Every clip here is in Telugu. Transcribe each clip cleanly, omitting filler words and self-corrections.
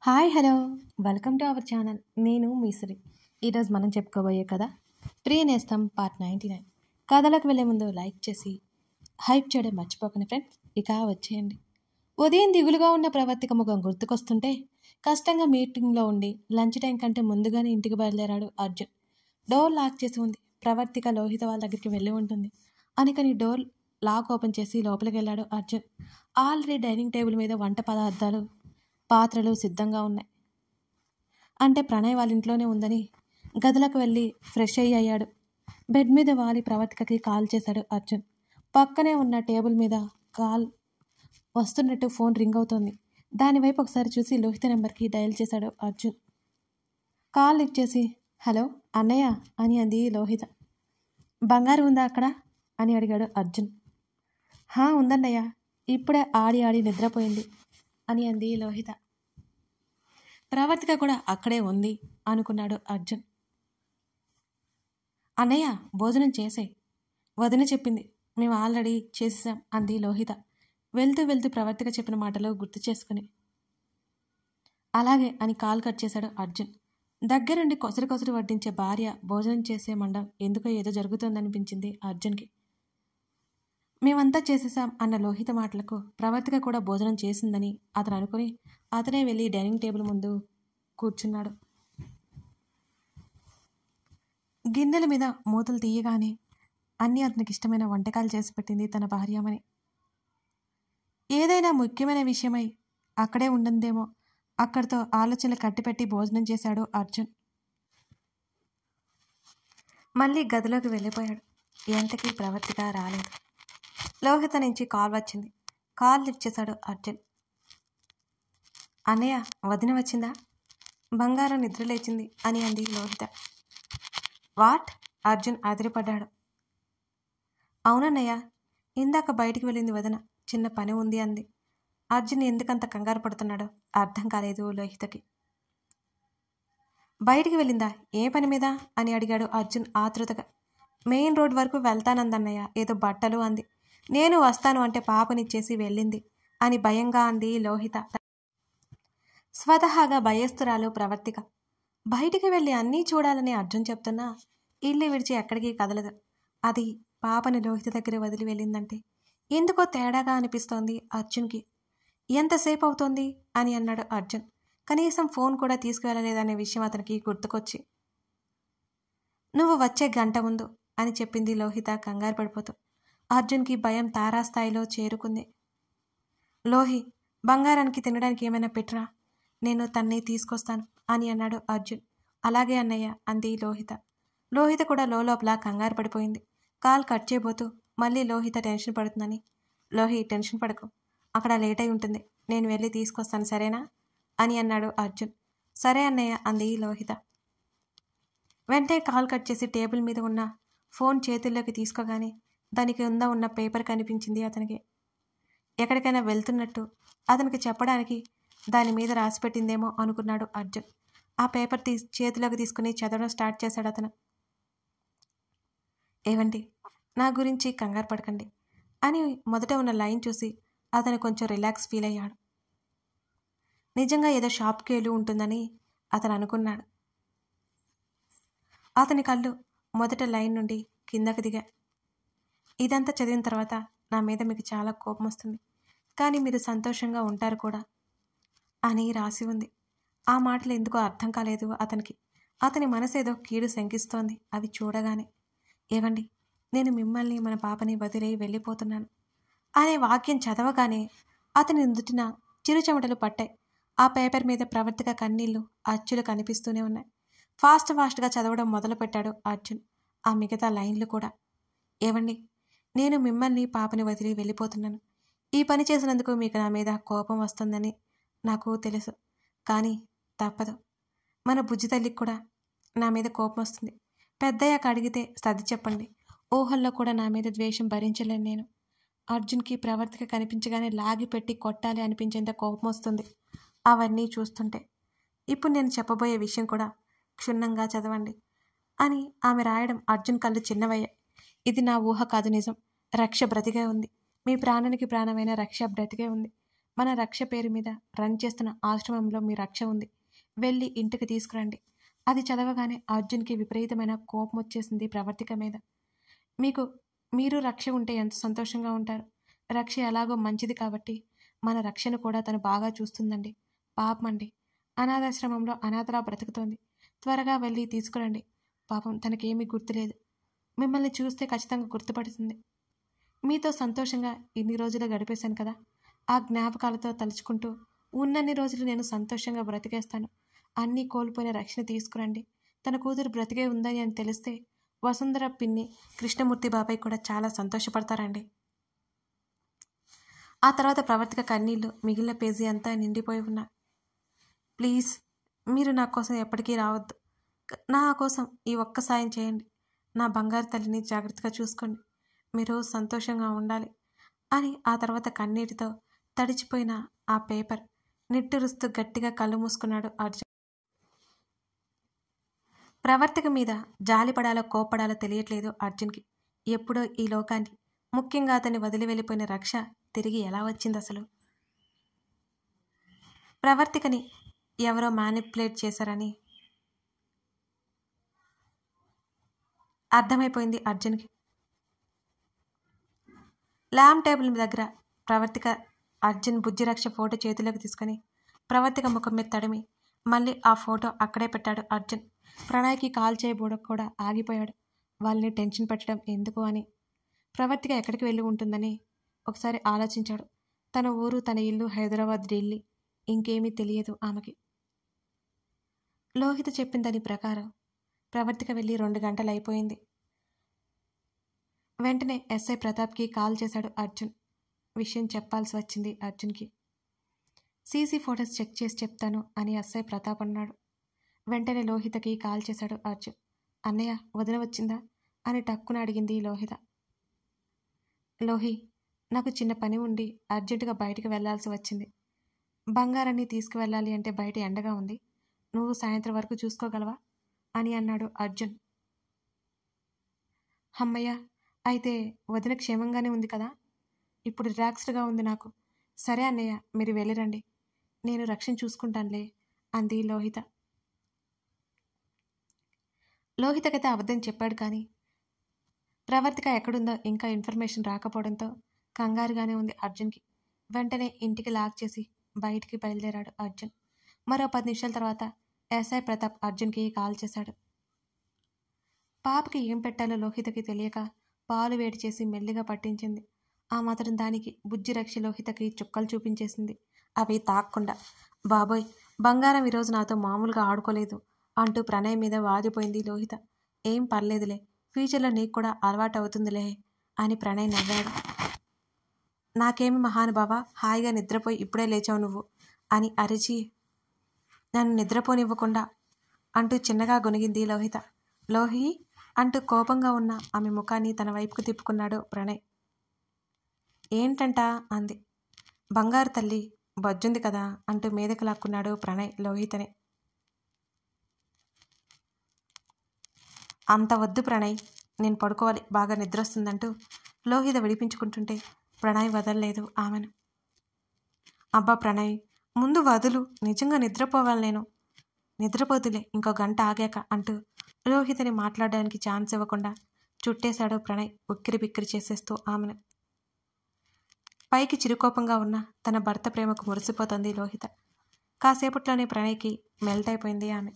Hi hello welcome to our channel. నేను మీశ్రీ. ఈరోజు మనం చెప్పుకోబోయే కథ ప్రియ నేస్తం పార్ట్ 99. కథలకు వెళ్ళే ముందు లైక్ చేసి హైప్ చేయడం మర్చిపోకండి ఫ్రెండ్స్. ఇక వచ్చేయండి. ఉదయం దిగులుగా ఉన్న ప్రవర్తిక ముఖం గుర్తుకొస్తుంటే కష్టంగా మీటింగ్లో ఉండి లంచ్ టైం కంటే ముందుగానే ఇంటికి బయలుదేరాడు అర్జున్. డోర్ లాక్ చేసి ఉంది. ప్రవర్తిక లోహిత వాళ్ళ దగ్గరికి వెళ్ళి ఉంటుంది అనుకని డోర్ లాక్ ఓపెన్ చేసి లోపలికి వెళ్ళాడు అర్జున్. ఆల్రెడీ డైనింగ్ టేబుల్ మీద వంట పదార్థాలు పాత్రలు సిద్ధంగా ఉన్నాయి. అంటే ప్రణయ్ వాళ్ళ ఇంట్లోనే ఉందని గదిలోకి వెళ్ళి ఫ్రెష్ అయ్యాడు. బెడ్ మీద వాలి ప్రవర్తికకి కాల్ చేశాడు అర్జున్. పక్కనే ఉన్న టేబుల్ మీద కాల్ వస్తున్నట్టు ఫోన్ రింగ్ అవుతోంది. దానివైపు ఒకసారి చూసి లోహిత నెంబర్కి డయల్ చేశాడు అర్జున్. కాల్ లిఫ్ట్ చేసి హలో అన్నయ్య అని అంది లోహిత. బంగారు ఉందా అక్కడ అని అడిగాడు అర్జున్. ఉందన్నయ్య, ఇప్పుడే ఆడి ఆడి నిద్రపోయింది అని అంది లోహిత. ప్రవర్తిక కూడా అక్కడే ఉంది అనుకున్నాడు అర్జున్. అన్నయ్య భోజనం చేసే వదిన చెప్పింది, మేము ఆల్రెడీ చేసేసాం అంది లోహిత వెళ్తూ వెళ్తూ ప్రవర్తిక చెప్పిన మాటలు గుర్తు చేసుకుని. అలాగే అని కాల్ కట్ చేశాడు అర్జున్. దగ్గరుండి కొసరు కొసరు వడ్డించే భార్య భోజనం చేసే మండం ఎందుకో ఏదో జరుగుతోందనిపించింది అర్జున్కి. మేమంతా చేసేసాం అన్న లోహిత మాటలకు ప్రవర్తిక కూడా భోజనం చేసిందని అతను అనుకుని అతనే వెళ్ళి డైనింగ్ టేబుల్ ముందు కూర్చున్నాడు. గిన్నెల మీద మూతలు తీయగానే అన్నీ అతనికి ఇష్టమైన వంటకాలు చేసి పెట్టింది తన భార్యమని. ఏదైనా ముఖ్యమైన విషయమై అక్కడే ఉండందేమో అక్కడితో ఆలోచనలు కట్టిపెట్టి భోజనం చేశాడు అర్జున్. మళ్ళీ గదిలోకి వెళ్ళిపోయాడు. ఎంతకీ ప్రవర్తిక రాలేదు. లోహిత నుంచి కాల్ వచ్చింది. కాల్ లిఫ్ట్ చేశాడు అర్జున్. అన్నయ్య వదిన వచ్చిందా? బంగారం నిద్రలేచింది అని అంది లోహిత. వాట్? అర్జున్ అదిరిపడ్డాడు. అవునన్నయ్య, ఇందాక బయటికి వెళ్ళింది వదిన, చిన్న పని ఉంది అంది. అర్జున్ ఎందుకంత కంగారు పడుతున్నాడో అర్థం కాలేదు లోహితకి. బయటికి వెళ్ళిందా? ఏ పని మీద అని అడిగాడు అర్జున్ ఆతృతగా. మెయిన్ రోడ్ వరకు వెళ్తానందన్నయ్య, ఏదో బట్టలు అంది. నేను వస్తాను అంటే పాపనిచ్చేసి వెళ్ళింది అని భయంగా అంది లోహిత. స్వతహాగా భయస్తురాలు ప్రవర్తిక. బయటికి వెళ్ళి అన్నీ చూడాలని అర్జున్ చెప్తున్నా ఇల్లు విడిచి ఎక్కడికి కదలదు. అది పాపని లోహిత దగ్గర వదిలి వెళ్ళిందంటే ఎందుకో తేడాగా అనిపిస్తోంది అర్జున్కి. ఎంతసేపు అవుతోంది అని అన్నాడు అర్జున్. కనీసం ఫోన్ కూడా తీసుకువెళ్ళలేదనే విషయం అతనికి గుర్తుకొచ్చి. నువ్వు వచ్చే గంట ముందు అని చెప్పింది లోహిత కంగారు పడిపోతూ. అర్జున్కి భయం తారాస్థాయిలో చేరుకుంది. లోహి, బంగారానికి తినడానికి ఏమైనా పెట్టరా, నేను తన్ని తీసుకొస్తాను అని అన్నాడు అర్జున్. అలాగే అన్నయ్య అంది లోహిత. లోహిత కూడా లోపల కంగారు పడిపోయింది. కాల్ కట్ చేయబోతూ మళ్ళీ లోహిత టెన్షన్ పడుతుందని, లోహి టెన్షన్ పడకు, అక్కడ లేట్ అయి ఉంటుంది, నేను వెళ్ళి తీసుకొస్తాను సరేనా అని అన్నాడు అర్జున్. సరే అన్నయ్య అంది లోహిత. వెంటనే కాల్ కట్ చేసి టేబుల్ మీద ఉన్న ఫోన్ చేతుల్లోకి తీసుకోగానే దానికి ఉన్న పేపర్ కనిపించింది అతనికి. ఎక్కడికైనా వెళ్తున్నట్టు అతనికి చెప్పడానికి దాని మీద రాసిపెట్టిందేమో అనుకున్నాడు అర్జున్. ఆ పేపర్ చేతిలోకి తీసుకుని చదవడం స్టార్ట్ చేశాడు అతను. ఏవండి, నా గురించి కంగారు పడకండి అని మొదట ఉన్న లైన్ చూసి అతను కొంచెం రిలాక్స్ ఫీల్ అయ్యాడు. నిజంగా ఏదో షాప్కి వెళ్ళి ఉంటుందని అతను అనుకున్నాడు. అతని కళ్ళు మొదట లైన్ నుండి కిందకి దిగా. ఇదంతా చదివిన తర్వాత నా మీద మీకు చాలా కోపం వస్తుంది, కానీ మీరు సంతోషంగా ఉంటారు కూడా అని రాసి ఉంది. ఆ మాటలు ఎందుకో అర్థం కాలేదు అతనికి. అతని మనసేదో కీడు శంకిస్తోంది అవి చూడగానే. ఏవండి, నేను మిమ్మల్ని మన పాపని వదిలి వెళ్ళిపోతున్నాను అనే వాక్యం చదవగానే అతని నుదుటిన చిరుచెమటలు పట్టాయి. ఆ పేపర్ మీద ప్రవర్తిక కన్నీళ్లు అచ్చులు కనిపిస్తూనే ఉన్నాయి. ఫాస్ట్గా చదవడం మొదలుపెట్టాడు అర్జున్. ఆ మిగతా లైన్లు కూడా. ఏవండి, నేను మిమ్మల్ని పాపని వదిలి వెళ్ళిపోతున్నాను. ఈ పని చేసినందుకు మీకు నా మీద కోపం వస్తుందని నాకు తెలుసు, కానీ తప్పదు. మన బుజ్జి తల్లికి కూడా నా మీద కోపం వస్తుంది. పెద్దయ్యాక అడిగితే సర్ది చెప్పండి. ఊహల్లో కూడా నా మీద ద్వేషం భరించలేను నేను. అర్జున్కి ప్రవర్తిక కనిపించగానే లాగి పెట్టి కొట్టాలి అనిపించేంత కోపం వస్తుంది అవన్నీ చూస్తుంటే. ఇప్పుడు నేను చెప్పబోయే విషయం కూడా క్షుణ్ణంగా చదవండి అని ఆమె రాయడం అర్జున్ కళ్ళు చిన్నవయ్యాయి. ఇది నా ఊహ కాదు, నిజం. రక్ష బ్రతికే ఉంది. మీ ప్రాణానికి ప్రాణమైన రక్ష బ్రతికే ఉంది. మన రక్ష పేరు మీద రన్ చేస్తున్న ఆశ్రమంలో మీ రక్ష ఉంది, వెళ్ళి ఇంటికి తీసుకురండి. అది చదవగానే అర్జున్కి విపరీతమైన కోపం వచ్చేసింది ప్రవర్తిక మీద. మీరు రక్ష ఉంటే ఎంత సంతోషంగా ఉంటారు. రక్ష ఎలాగో మంచిది కాబట్టి మన రక్షను కూడా తను బాగా చూస్తుందండి. పాపమండి, అనాథాశ్రమంలో అనాథలా బ్రతుకుతోంది. త్వరగా వెళ్ళి తీసుకురండి. పాపం తనకేమీ గుర్తులేదు. మిమ్మల్ని చూస్తే ఖచ్చితంగా గుర్తుపడుతుంది. మీతో సంతోషంగా ఇన్ని రోజులు గడిపేశాను కదా, ఆ జ్ఞాపకాలతో తలుచుకుంటూ ఉన్నన్ని రోజులు నేను సంతోషంగా బ్రతికేస్తాను. అన్నీ కోల్పోయిన రక్షణ తీసుకురండి. తన కూతురు బ్రతికే ఉందని అని తెలిస్తే వసుంధర పిన్ని, కృష్ణమూర్తి బాబాయ్ కూడా చాలా సంతోషపడతారండి. ఆ తర్వాత ప్రవర్తిక కన్నీళ్లు మిగిలిన పేజీ అంతా నిండిపోయి ఉన్నా. ప్లీజ్, మీరు నా కోసం ఎప్పటికీ రావద్దు. నా కోసం ఈ ఒక్క సాయం చేయండి. నా బంగారు తల్లిని జాగ్రత్తగా చూసుకోండి. మీరు సంతోషంగా ఉండాలి అని ఆ తర్వాత కన్నీటితో తడిచిపోయిన ఆ పేపర్ నిట్టూరుస్తూ గట్టిగా కళ్ళు మూసుకున్నాడు అర్జున్. ప్రవర్తిక మీద జాలిపడాలో కోపడాలో తెలియట్లేదు అర్జున్కి. ఎప్పుడో ఈ లోకాన్ని, ముఖ్యంగా అతన్ని వదిలి వెళ్ళిపోయిన రక్ష తిరిగి ఎలా వచ్చింది అసలు? ప్రవర్తికని ఎవరో మ్యానిపులేట్ చేశారని అర్థమైపోయింది అర్జున్కి. ల్యాంప్ టేబుల్ దగ్గర ప్రవర్తిక అర్జున్ బుజ్జిరక్ష ఫోటో చేతిలోకి తీసుకొని ప్రవర్తిక ముఖం మీద తడిమి మళ్ళీ ఆ ఫోటో అక్కడే పెట్టాడు అర్జున్. ప్రణయ్కి కాల్ చేయబోవడం కూడా ఆగిపోయాడు. వాళ్ళని టెన్షన్ పెట్టడం ఎందుకు అని. ప్రవర్తిక ఎక్కడికి వెళ్ళి ఉంటుందని ఒకసారి ఆలోచించాడు. తన ఊరు, తన ఇల్లు హైదరాబాద్, ఢిల్లీ, ఇంకేమీ తెలియదు ఆమెకి. లోహిత చెప్పిన దాని ప్రకారం ప్రవర్తిక వెళ్ళి 2 గంటలు అయిపోయింది. వెంటనే ఎస్ఐ ప్రతాప్కి కాల్ చేశాడు అర్జున్. విషయం చెప్పాల్సి వచ్చింది అర్జున్కి. సీసీ ఫోటోస్ చెక్ చేసి చెప్తాను అని ఎస్ఐ ప్రతాప్ అన్నాడు. వెంటనే లోహితకి కాల్ చేశాడు అర్జున్. అన్నయ్య, వదిన వచ్చిందా అని టక్కున అడిగింది లోహిత. లోహి, నాకు చిన్న పని ఉండి అర్జెంటుగా బయటికి వెళ్లాల్సి వచ్చింది. బంగారాన్ని తీసుకువెళ్ళాలి అంటే బయట ఎండగా ఉంది. నువ్వు సాయంత్రం వరకు చూసుకోగలవా అని అన్నాడు అర్జున్. అమ్మయ్య, అయితే వదిన క్షేమంగానే ఉంది కదా? ఇప్పుడు రిలాక్స్డ్గా ఉంది నాకు. సరే అన్నయ్య, మీరు వెళ్ళిరండి, నేను రక్షణ చూసుకుంటానులే అంది లోహిత. లోహితకైతే అబద్ధం చెప్పాడు, కానీ ప్రవర్తిక ఎక్కడుందో ఇంకా ఇన్ఫర్మేషన్ రాకపోవడంతో కంగారుగానే ఉంది అర్జున్కి. వెంటనే ఇంటికి లాక్ చేసి బయటికి బయలుదేరాడు అర్జున్. మరో 10 నిమిషాల తర్వాత ఎస్ఐ ప్రతాప్ అర్జున్కి కాల్ చేశాడు. పాపకి ఏం పెట్టాలో లోహితకి తెలియక పాలు వేడి చేసి మెల్లిగా పట్టించింది. ఆ మాత్రం దానికి బుజ్జిరక్ష లోహితకి చుక్కలు చూపించేసింది, అవి తాక్కుండా. బాబోయ్, బంగారం ఈరోజు నాతో మామూలుగా ఆడుకోలేదు అంటూ ప్రణయ్ మీద వాదిపోయింది లోహిత. ఏం పర్లేదులే, ఫ్యూచర్లో నీకు కూడా అలవాటు అవుతుందిలే అని ప్రణయ్ నవ్వాడు. నాకేమి మహానుభావా, హాయిగా నిద్రపోయి ఇప్పుడే లేచావు నువ్వు అని అరిచి నన్ను నిద్రపోనివ్వకుండా అంటూ చిన్నగా గొనిగింది లోహిత. లోహి అంటూ కోపంగా ఉన్న ఆమె ముఖాన్ని తన వైపుకు తిప్పుకున్నాడు ప్రణయ్. ఏంటంట అంది. బంగారు తల్లి బజ్జుంది కదా అంటూ మీదకు లాక్కున్నాడు ప్రణయ్ లోహితని. అంత వద్దు ప్రణయ్, నేను పడుకోవాలి, బాగా నిద్ర వస్తుందంటూ లోహిత విడిపించుకుంటుంటే ప్రణయ్ వదలలేదు ఆమెను. అబ్బా ప్రణయ్, ముందు వదులు, నిజంగా నిద్రపోవాలి నేను. నిద్రపోతులే, ఇంకో గంట ఆగాక అంటూ లోహితని మాట్లాడడానికి ఛాన్స్ ఇవ్వకుండా చుట్టేశాడు ప్రణయ్, ఉక్కిరి బిక్కిరి చేసేస్తూ ఆమెను. పైకి చిరుకోపంగా ఉన్న తన భర్త ప్రేమకు మురిసిపోతుంది లోహిత. కాసేపట్లోనే ప్రణయ్కి మెల్ట్ అయిపోయింది ఆమె.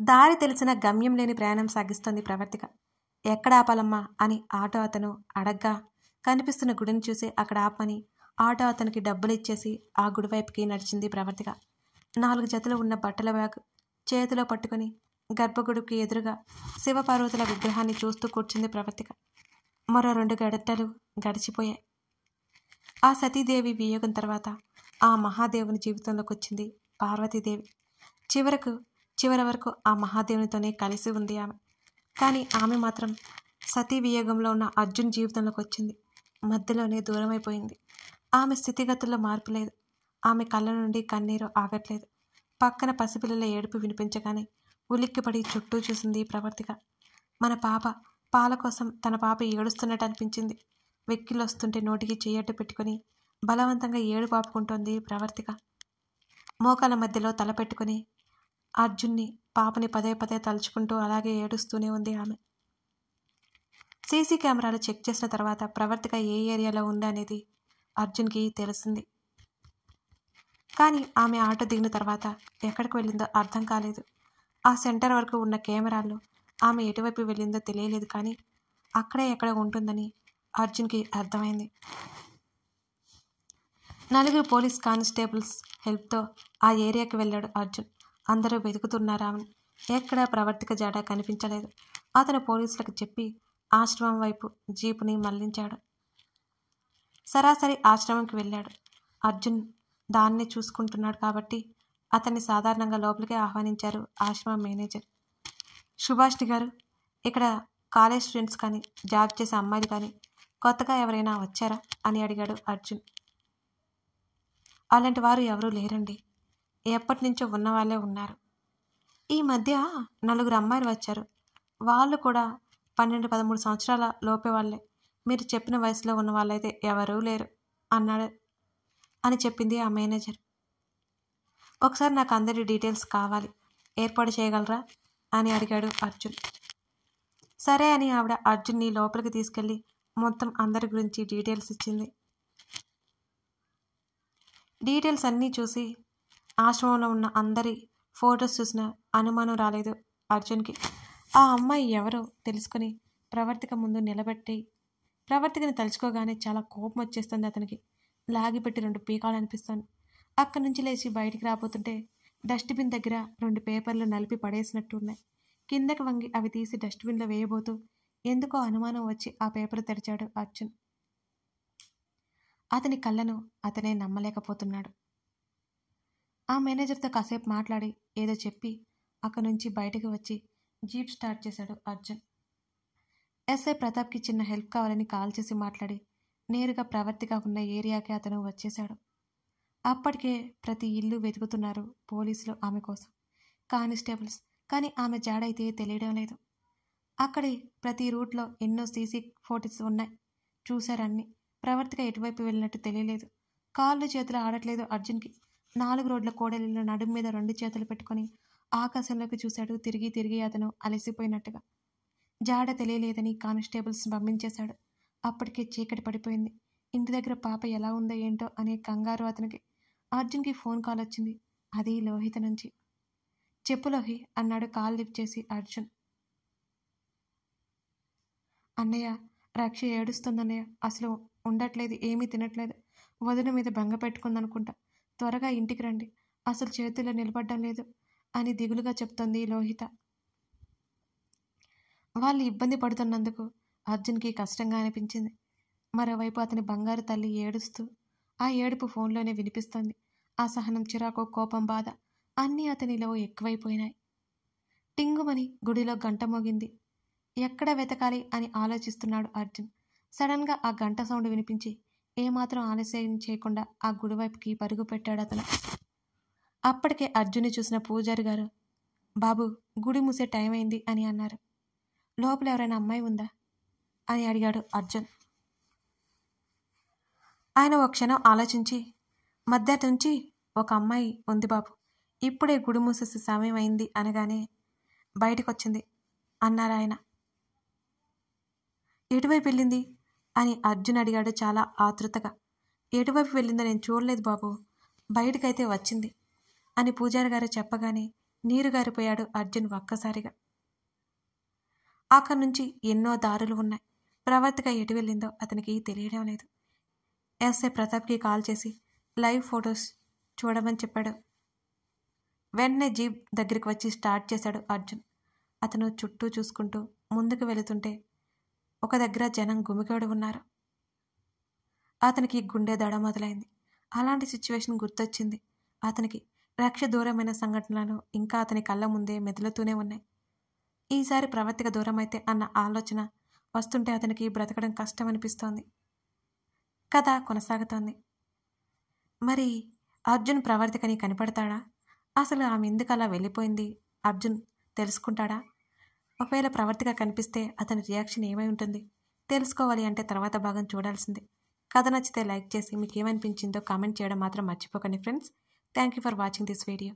దారి తెలిసిన గమ్యం లేని ప్రయాణం సాగిస్తోంది ప్రవర్తిక. ఎక్కడ ఆపాలమ్మా అని ఆటో అతను అడగ్గా కనిపిస్తున్న గుడిని చూసి అక్కడ ఆపమని ఆటో అతనికి డబ్బులు ఇచ్చేసి ఆ గుడి వైపుకి నడిచింది ప్రవర్తిక. 4 జతలు ఉన్న బట్టల బ్యాగ్ చేతిలో పట్టుకుని గర్భగుడికి ఎదురుగా శివపార్వతుల విగ్రహాన్ని చూస్తూ కూర్చుంది ప్రవర్తిక. మరో 2 గంటలు గడిచిపోయాయి. ఆ సతీదేవి వియోగం తర్వాత ఆ మహాదేవుని జీవితంలోకి వచ్చింది పార్వతీదేవి. చివరి వరకు ఆ మహాదేవునితోనే కలిసి ఉంది ఆమె. కానీ ఆమె మాత్రం సతీ వియోగంలో ఉన్న అర్జున్ జీవితంలోకి వచ్చింది. మధ్యలోనే దూరమైపోయింది. ఆమె స్థితిగతుల్లో మార్పు లేదు. ఆమె కళ్ళ నుండి కన్నీరు ఆగట్లేదు. పక్కన పసిపిల్లల ఏడుపు వినిపించగానే ఉలిక్కిపడి చుట్టూ చూసింది ప్రవర్తిక. మన పాప పాల కోసం తన పాప ఏడుస్తున్నట్టు అనిపించింది. వెక్కిలొస్తుంటే నోటికి చెయ్యట్టు పెట్టుకుని బలవంతంగా ఏడుపు ఆపుకుంటోంది ప్రవర్తిక. మోకాల మధ్యలో తల పెట్టుకుని అర్జున్ని, పాపని పదే పదే తలుచుకుంటూ అలాగే ఏడుస్తూనే ఉంది ఆమె. సీసీ కెమెరాలు చెక్ చేసిన తర్వాత ప్రవర్తిక ఏ ఏరియాలో ఉంది అనేది అర్జున్కి తెలిసింది. కానీ ఆమె ఆటో దిగిన తర్వాత ఎక్కడికి వెళ్ళిందో అర్థం కాలేదు. ఆ సెంటర్ వరకు ఉన్న కెమెరాల్లో ఆమె ఎటువైపు వెళ్ళిందో తెలియలేదు. కానీ అక్కడే ఎక్కడ ఉంటుందని అర్జున్కి అర్థమైంది. 4 పోలీస్ కానిస్టేబుల్స్ హెల్ప్తో ఆ ఏరియాకి వెళ్ళాడు అర్జున్. అందరూ వెతుకుతున్నారు ఆమెను. ఎక్కడా ప్రవర్తిక జాడ కనిపించలేదు. అతను పోలీసులకు చెప్పి ఆశ్రమం వైపు జీపుని మళ్లించాడు. సరాసరి ఆశ్రమంకి వెళ్ళాడు. అర్జున్ దాన్ని చూసుకుంటున్నాడు కాబట్టి అతన్ని సాధారణంగా లోపలికే ఆహ్వానించారు ఆశ్రమం మేనేజర్. సుభాష్ని గారు, ఇక్కడ కాలేజ్ స్టూడెంట్స్ కానీ జాబ్ చేసే అమ్మాయిలు కానీ కొత్తగా ఎవరైనా వచ్చారా అని అడిగాడు అర్జున్. అలాంటి వారు ఎవరూ లేరండి, ఎప్పటి నుంచో ఉన్న వాళ్ళే ఉన్నారు. ఈ మధ్య 4 అమ్మాయిలు వచ్చారు. వాళ్ళు కూడా 12-13 సంవత్సరాల లోపే వాళ్ళే. మీరు చెప్పిన వయసులో ఉన్న వాళ్ళైతే ఎవరూ లేరు అన్నాడు అని చెప్పింది ఆ మేనేజర్. ఒకసారి నాకు అందరి డీటెయిల్స్ కావాలి, ఏర్పాటు చేయగలరా అని అడిగాడు అర్జున్. సరే అని ఆవిడ అర్జున్ని లోపలికి తీసుకెళ్ళి మొత్తం అందరి గురించి డీటెయిల్స్ ఇచ్చింది. డీటెయిల్స్ అన్నీ చూసి ఆశ్రమంలో ఉన్న అందరి ఫొటోస్ చూసిన అనుమానం రాలేదు అర్జున్కి. ఆ అమ్మాయి ఎవరో తెలుసుకుని ప్రవర్తిక ముందు నిలబెట్టి ప్రవర్తికని తలుచుకోగానే చాలా కోపం వచ్చేస్తుంది అతనికి. లాగిపెట్టి 2 పీకాలనిపిస్తుంది. అక్కడి నుంచి లేచి బయటికి రాబోతుంటే డస్ట్బిన్ దగ్గర 2 పేపర్లు నలిపి పడేసినట్టు ఉన్నాయి. కిందకి వంగి అవి తీసి డస్ట్బిన్లో వేయబోతూ ఎందుకో అనుమానం వచ్చి ఆ పేపర్ తెరిచాడు అర్జున్. అతని కళ్ళను అతనే నమ్మలేకపోతున్నాడు. ఆ మేనేజర్తో కాసేపు మాట్లాడి ఏదో చెప్పి అక్కడి నుంచి బయటకు వచ్చి జీప్ స్టార్ట్ చేశాడు అర్జున్. ఎస్ఐ ప్రతాప్కి చిన్న హెల్ప్ కావాలని కాల్ చేసి మాట్లాడి నేరుగా ప్రవర్తిగా ఉన్న ఏరియాకి అతను వచ్చేశాడు. అప్పటికే ప్రతి ఇల్లు వెతుకుతున్నారు పోలీసులు ఆమె కోసం, కానిస్టేబుల్స్. కానీ ఆమె జాడైతే తెలియడం లేదు. అక్కడి ప్రతి రూట్లో ఎన్నో సీసీ ఫోటోస్ ఉన్నాయి. చూశారన్నీ. ప్రవర్తిక ఎటువైపు వెళ్ళినట్టు తెలియలేదు. కాళ్ళు చేతులు ఆడట్లేదు అర్జున్కి. 4 రోడ్ల కోడలిలో నడుము మీద 2 చేతులు పెట్టుకొని ఆకాశంలోకి చూశాడు. తిరిగి తిరిగి అతను అలసిపోయినట్టుగా. జాడ తెలియలేదని కానిస్టేబుల్స్ పంపించేశాడు. అప్పటికే చీకటి పడిపోయింది. ఇంటి దగ్గర పాప ఎలా ఉందో ఏంటో అనే కంగారు అతనికి. అర్జున్కి ఫోన్ కాల్ వచ్చింది. అది లోహిత నుంచి. చెప్పు లోహి అన్నాడు కాల్ లిఫ్ట్ చేసి అర్జున్. అన్నయ్య, రక్ష ఏడుస్తుందన్నయ్య. అసలు ఉండట్లేదు, ఏమీ తినట్లేదు. వదిన మీద బెంగ పెట్టుకుందనుకుంటా. త్వరగా ఇంటికి రండి, అసలు చేతుల్లో నిలబడ్డం లేదు అని దిగులుగా చెప్తోంది లోహిత. వాళ్ళు ఇబ్బంది పడుతున్నందుకు అర్జున్కి కష్టంగా అనిపించింది. మరోవైపు అతని బంగారు తల్లి ఏడుస్తూ ఆ ఏడుపు ఫోన్లోనే వినిపిస్తోంది. అసహనం, చిరాకు, కోపం, బాధ అన్నీ అతనిలో ఎక్కువైపోయినాయి. టింగుమని గుడిలో గంట మోగింది. ఎక్కడ వెతకాలి అని ఆలోచిస్తున్నాడు అర్జున్. సడన్గా ఆ గంట సౌండ్ వినిపించి ఏమాత్రం ఆలస్యం చేయకుండా ఆ గుడి వైపుకి పరుగు పెట్టాడు అతను. అప్పటికే అర్జున్ని చూసిన పూజారి గారు, బాబు గుడి మూసే టైం అయింది అని అన్నారు. లోపల ఎవరైనా అమ్మాయి ఉందా అని అడిగాడు అర్జున్. ఆయన ఒక క్షణం ఆలోచించి, మధ్యాహ్నం నుంచి ఒక అమ్మాయి ఉంది బాబు, ఇప్పుడే గుడి మూసేసి సమయం అయింది అనగానే బయటకొచ్చింది అన్నారు ఆయన. ఎటువైపు వెళ్ళింది అని అర్జున్ అడిగాడు చాలా ఆతృతగా. ఎటువైపు వెళ్ళిందో నేను చూడలేదు బాబు, బయటకైతే వచ్చింది అని పూజారి గారు చెప్పగానే నీరు గారిపోయాడు అర్జున్ ఒక్కసారిగా. అక్కడి నుంచి ఎన్నో దారులు ఉన్నాయి. ప్రవర్తిక ఎటు వెళ్ళిందో అతనికి తెలియడం లేదు. ఎస్ఐ ప్రతాప్కి కాల్ చేసి లైవ్ ఫొటోస్ చూడమని చెప్పాడు. వెంటనే జీప్ దగ్గరికి వచ్చి స్టార్ట్ చేశాడు అర్జున్. అతను చుట్టూ చూసుకుంటూ ముందుకు వెళుతుంటే ఒక దగ్గర జనం గుమిగూడి ఉన్నారు. అతనికి గుండె దడ మొదలైంది. అలాంటి సిచ్యువేషన్ గుర్తొచ్చింది అతనికి. రక్ష దూరమైన సంఘటనలు ఇంకా అతని కళ్ళ ముందే మెదులుతూనే ఉన్నాయి. ఈసారి ప్రవర్తిక దూరమైతే అన్న ఆలోచన వస్తుంటే అతనికి బ్రతకడం కష్టం అనిపిస్తోంది. కథ కొనసాగుతోంది. మరి అర్జున్ ప్రవర్తికని కనిపెడతాడా? అసలు ఆమె ఎందుకు అలా వెళ్ళిపోయింది అర్జున్ తెలుసుకుంటాడా? ఒకవేళ ప్రవర్తిక కనిపిస్తే అతని రియాక్షన్ ఏమై ఉంటుంది? తెలుసుకోవాలి అంటే తర్వాత భాగం చూడాల్సిందే. కథ నచ్చితే లైక్ చేసి మీకు ఏమనిపించిందో కామెంట్ చేయడం మాత్రం మర్చిపోకండి friends. Thank you for watching this video.